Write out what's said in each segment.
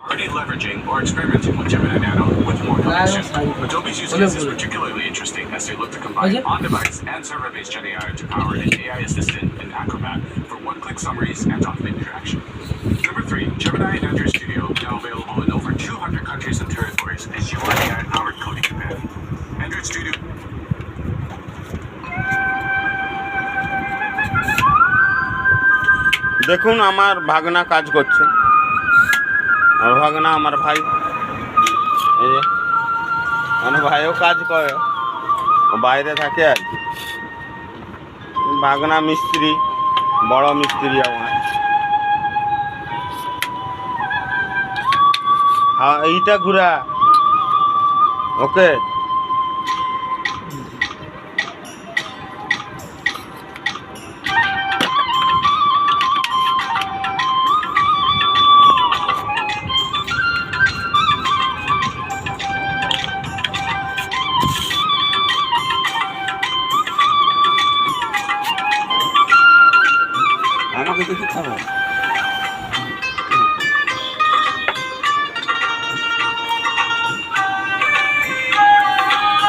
Already leveraging or experimenting with Gemini Nano with more competition. Adobe's use case is particularly interesting as they look to combine on-device and server-based Gen AI to power an AI assistant in Acrobat for one-click summaries and document interaction. Number 3, Gemini and Android Studio, now available in over 200 countries and territories, is your AI-powered coding companion. Android Studio. দেখুন আমার ভাগনা কাজ করছে, আর ভাগনা আমার ভাই, এই যে আমার ভাইও কাজ করে, ও বাইরে থাকে আর কি। ভাগনা মিস্ত্রি, বড় মিস্ত্রি আমার। হ্যাঁ এইটা ঘুরা ওকে। আমাকে দেখে খাবো।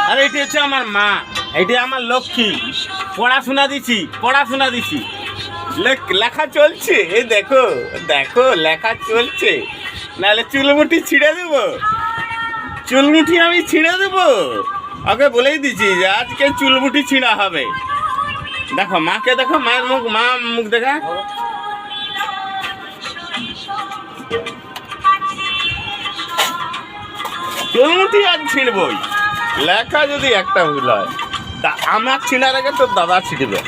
আরে এটি হচ্ছে আমার মা, এটি আমার লক্ষ্মী। পড়াশোনা দিছি, লেখা চলছে। এই দেখো দেখো লেখা চলছে, নাহলে চুলমুঠি ছিঁড়ে দেবো, চুলমুঠি আমি ছিঁড়ে দেবো। ওকে বলেই দিচ্ছি যে আজকে চুলমুঠি ছিঁড়া হবে। দেখো মাকে দেখো, মায়ের মুখ, মা মুখ দেখা। চুলমুঠি আজ ছিঁড়বই, লেখা যদি একটা ভুল হয় তা আমার ছিঁড়ার আগে তোর দাদা ছিঁড়বে।